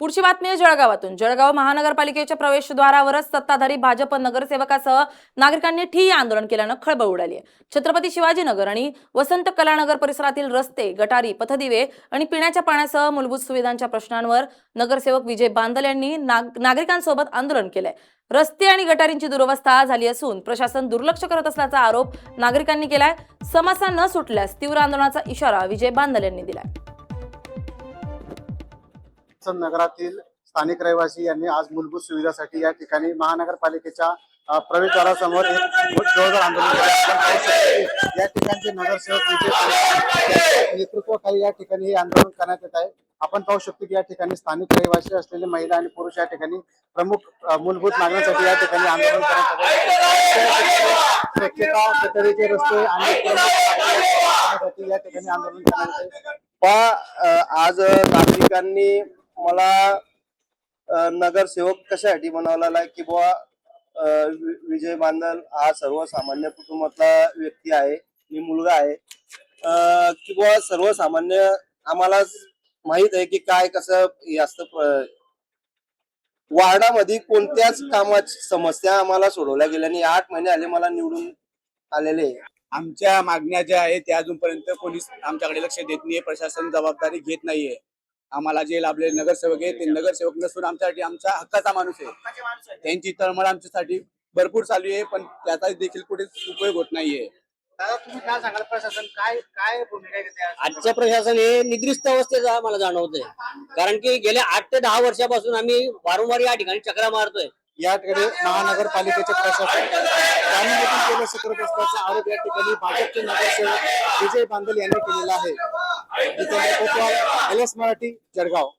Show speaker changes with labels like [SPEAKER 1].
[SPEAKER 1] पुढची बातमी आहे जळगावातून। जळगाव महानगरपालिकेच्या प्रवेशद्वारावरच सत्ताधारी भाजप नगरसेवकासह नागरिकांनी ठिय्या आंदोलन केल्यानं खळबळ उडाली आहे। छत्रपती शिवाजीनगर आणि वसंत कलानगर परिसरातील रस्ते, गटारी, पथदिवे आणि पिण्याच्या पाण्यासह मूलभूत सुविधांच्या प्रश्नांवर नगरसेवक विजय बांदल यांनी नागरिकांसोबत आंदोलन केलंय। रस्ते आणि गटारींची दुरवस्था झाली असून प्रशासन दुर्लक्ष करत असल्याचा आरोप नागरिकांनी केलाय। समस्या न सुटल्यास तीव्र आंदोलनाचा इशारा विजय बांदल यांनी दिलाय।
[SPEAKER 2] नगरातील स्थानिक रहिवासी यांनी आज मूलभूत सुविधासाठी या ठिकाणी महानगरपालिकेच्या प्रवेशद्वारासमोर एक जोरदार आंदोलन केले। या ठिकाणचे नगरसेवक विजय बांदल नेतृत्वाखाली या ठिकाणी हे आंदोलन करण्यात येत आहे। आपण पाहू शकतो की या ठिकाणी स्थानिक रहिवासी असलेले महिला आणि पुरुष या ठिकाणी प्रमुख मूलभूत मागण्यांसाठी या ठिकाणी आंदोलन करण्यात आहे। स्वच्छता, गटारीचे रस्ते आणि या ठिकाणी आंदोलन करण्यात आहे।
[SPEAKER 3] आज नागरिकांनी मला नगरसेवक कशासाठी बनवलेला आहे की बुवा विजय बांदल हा सर्वसामान्य कुटुंबातला व्यक्ती आहे, मी मुलगा आहे की बुवा सर्वसामान्य आम्हाला माहित आहे की काय कसं असतं। वार्डामध्ये कोणत्याच कामाची समस्या आम्हाला सोडवल्या गेल्या नाही। 8 महिने आले मला निवडून आलेले।
[SPEAKER 4] आमच्या मागण्या ज्या आहेत त्या अजूनपर्यंत कोणीच आमच्याकडे लक्ष देत नाहीये, प्रशासन जबाबदारी घेत नाहीये। आम्हाला जे लाभले नगरसेवक आहे ते नगरसेवक नसून आमच्यासाठी आमचा हक्काचा माणूस आहे। त्यांची तळमळ आमच्यासाठी भरपूर चालू आहे, पण त्याचा देखील कुठेच उपयोग होत नाहीये।
[SPEAKER 2] दादा, तुम्ही काय सांगाल? प्रशासन काय भूमिका घेते?
[SPEAKER 5] आजचं प्रशासन हे निद्रिस्त अवस्थेचं आम्हाला जाणवतंय, कारण की गेल्या 8 ते 10 वर्षापासून आम्ही वारंवार या ठिकाणी चक्रा मारतोय।
[SPEAKER 2] या ठिकाणी महानगरपालिकेचे प्रशासन जाणूनबुजून केलं करत असल्याचा आरोप या ठिकाणी भाजपचे नगरसेवक विजय बांदल यांनी केलेला आहे। जितेंद्र कोतवाल, LS मराठी, जळगाव।